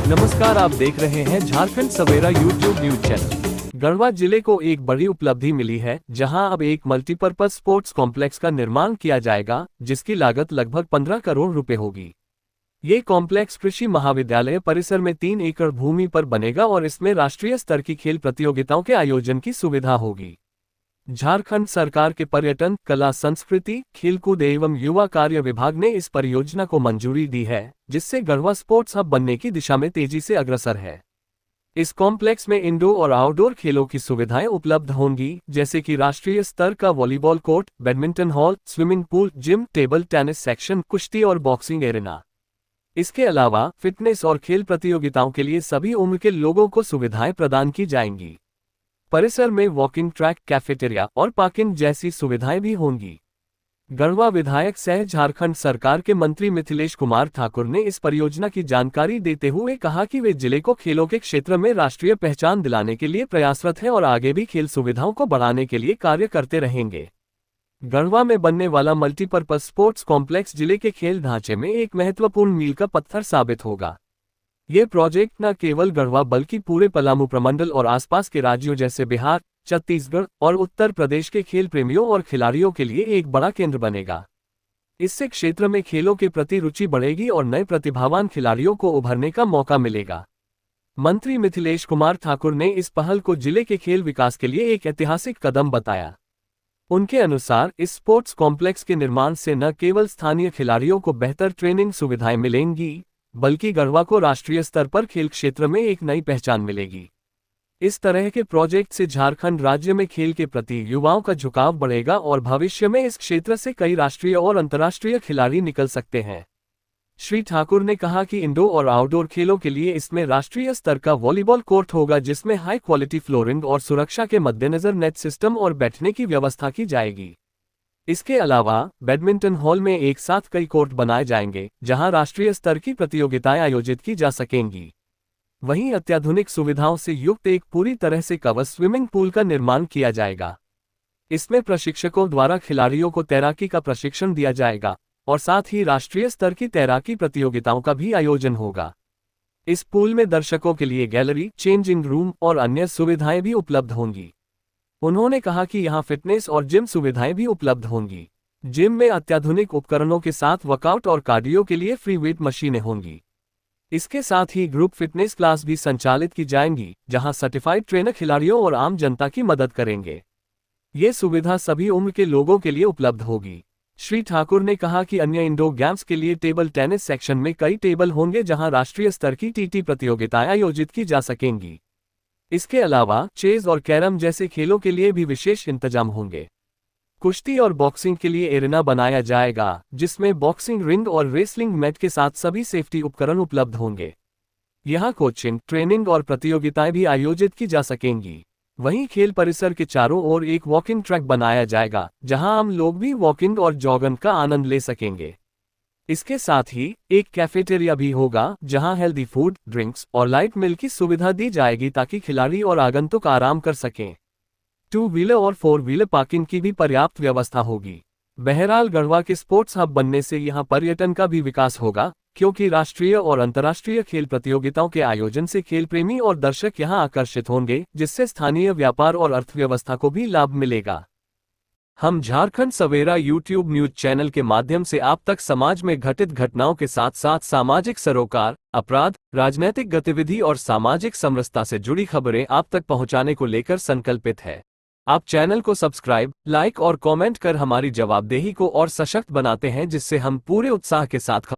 नमस्कार, आप देख रहे हैं झारखंड सवेरा यूट्यूब न्यूज चैनल। गढ़वा जिले को एक बड़ी उपलब्धि मिली है, जहां अब एक मल्टीपर्पज स्पोर्ट्स कॉम्प्लेक्स का निर्माण किया जाएगा, जिसकी लागत लगभग 15 करोड़ रुपए होगी। ये कॉम्प्लेक्स कृषि महाविद्यालय परिसर में 3 एकड़ भूमि पर बनेगा और इसमें राष्ट्रीय स्तर की खेल प्रतियोगिताओं के आयोजन की सुविधा होगी। झारखंड सरकार के पर्यटन, कला संस्कृति, खेलकूद एवं युवा कार्य विभाग ने इस परियोजना को मंजूरी दी है, जिससे गढ़वा स्पोर्ट्स हब बनने की दिशा में तेजी से अग्रसर है। इस कॉम्प्लेक्स में इंडोर और आउटडोर खेलों की सुविधाएं उपलब्ध होंगी, जैसे कि राष्ट्रीय स्तर का volleyball court, badminton hall, swimming pool, gym, table tennis section, कुश्ती और बॉक्सिंग एरेना। इसके अलावा फिटनेस और खेल प्रतियोगिताओं के लिए सभी उम्र के लोगों को सुविधाएं प्रदान की जाएंगी। परिसर में वॉकिंग ट्रैक, कैफेटेरिया और पार्किंग जैसी सुविधाएं भी होंगी। गढ़वा विधायक सह झारखंड सरकार के मंत्री मिथिलेश कुमार ठाकुर ने इस परियोजना की जानकारी देते हुए कहा कि वे जिले को खेलों के क्षेत्र में राष्ट्रीय पहचान दिलाने के लिए प्रयासरत हैं और आगे भी खेल सुविधाओं को बढ़ाने के लिए कार्य करते रहेंगे। गढ़वा में बनने वाला मल्टीपर्पज स्पोर्ट्स कॉम्प्लेक्स जिले के खेल ढांचे में एक महत्वपूर्ण मील का पत्थर साबित होगा। ये प्रोजेक्ट न केवल गढ़वा बल्कि पूरे पलामू प्रमंडल और आसपास के राज्यों जैसे बिहार, छत्तीसगढ़ और उत्तर प्रदेश के खेल प्रेमियों और खिलाड़ियों के लिए एक बड़ा केंद्र बनेगा। इससे क्षेत्र में खेलों के प्रति रुचि बढ़ेगी और नए प्रतिभावान खिलाड़ियों को उभरने का मौका मिलेगा। मंत्री मिथिलेश कुमार ठाकुर ने इस पहल को जिले के खेल विकास के लिए एक ऐतिहासिक कदम बताया। उनके अनुसार इस स्पोर्ट्स कॉम्प्लेक्स के निर्माण से न केवल स्थानीय खिलाड़ियों को बेहतर ट्रेनिंग सुविधाएं मिलेंगी, बल्कि गढ़वा को राष्ट्रीय स्तर पर खेल क्षेत्र में एक नई पहचान मिलेगी। इस तरह के प्रोजेक्ट से झारखंड राज्य में खेल के प्रति युवाओं का झुकाव बढ़ेगा और भविष्य में इस क्षेत्र से कई राष्ट्रीय और अंतर्राष्ट्रीय खिलाड़ी निकल सकते हैं। श्री ठाकुर ने कहा कि इंडोर और आउटडोर खेलों के लिए इसमें राष्ट्रीय स्तर का वॉलीबॉल कोर्ट होगा, जिसमें हाई क्वालिटी फ्लोरिंग और सुरक्षा के मद्देनजर नेट सिस्टम और बैठने की व्यवस्था की जाएगी। इसके अलावा बैडमिंटन हॉल में एक साथ कई कोर्ट बनाए जाएंगे, जहां राष्ट्रीय स्तर की प्रतियोगिताएं आयोजित की जा सकेंगी। वहीं अत्याधुनिक सुविधाओं से युक्त एक पूरी तरह से कवर स्विमिंग पूल का निर्माण किया जाएगा। इसमें प्रशिक्षकों द्वारा खिलाड़ियों को तैराकी का प्रशिक्षण दिया जाएगा और साथ ही राष्ट्रीय स्तर की तैराकी प्रतियोगिताओं का भी आयोजन होगा। इस पूल में दर्शकों के लिए गैलरी, चेंजिंग रूम और अन्य सुविधाएं भी उपलब्ध होंगी। उन्होंने कहा कि यहां फिटनेस और जिम सुविधाएं भी उपलब्ध होंगी। जिम में अत्याधुनिक उपकरणों के साथ वर्कआउट और कार्डियो के लिए फ्री वेट मशीनें होंगी। इसके साथ ही ग्रुप फिटनेस क्लास भी संचालित की जाएंगी, जहां सर्टिफाइड ट्रेनर खिलाड़ियों और आम जनता की मदद करेंगे। ये सुविधा सभी उम्र के लोगों के लिए उपलब्ध होगी। श्री ठाकुर ने कहा कि अन्य इंडोर गेम्स के लिए टेबल टेनिस सेक्शन में कई टेबल होंगे, जहां राष्ट्रीय स्तर की टीटी प्रतियोगिताएं आयोजित की जा सकेंगी। इसके अलावा चेस और कैरम जैसे खेलों के लिए भी विशेष इंतजाम होंगे। कुश्ती और बॉक्सिंग के लिए एरेना बनाया जाएगा, जिसमें बॉक्सिंग रिंग और रेसलिंग मैट के साथ सभी सेफ्टी उपकरण उपलब्ध होंगे। यहां कोचिंग, ट्रेनिंग और प्रतियोगिताएं भी आयोजित की जा सकेंगी। वहीं खेल परिसर के चारों ओर एक वॉकिंग ट्रैक बनाया जाएगा, जहां आम लोग भी वॉकिंग और जॉगिंग का आनंद ले सकेंगे। इसके साथ ही एक कैफेटेरिया भी होगा, जहां हेल्दी फूड, ड्रिंक्स और लाइट मील की सुविधा दी जाएगी, ताकि खिलाड़ी और आगंतुक आराम कर सकें। 2 व्हीलर और 4 व्हीलर पार्किंग की भी पर्याप्त व्यवस्था होगी। बहरहाल गढ़वा के स्पोर्ट्स हब बनने से यहां पर्यटन का भी विकास होगा, क्योंकि राष्ट्रीय और अंतर्राष्ट्रीय खेल प्रतियोगिताओं के आयोजन से खेल प्रेमी और दर्शक यहां आकर्षित होंगे, जिससे स्थानीय व्यापार और अर्थव्यवस्था को भी लाभ मिलेगा। हम झारखंड सवेरा यूट्यूब न्यूज चैनल के माध्यम से आप तक समाज में घटित घटनाओं के साथ साथ सामाजिक सरोकार, अपराध, राजनीतिक गतिविधि और सामाजिक समरसता से जुड़ी खबरें आप तक पहुंचाने को लेकर संकल्पित है। आप चैनल को सब्सक्राइब, लाइक और कमेंट कर हमारी जवाबदेही को और सशक्त बनाते हैं, जिससे हम पूरे उत्साह के साथ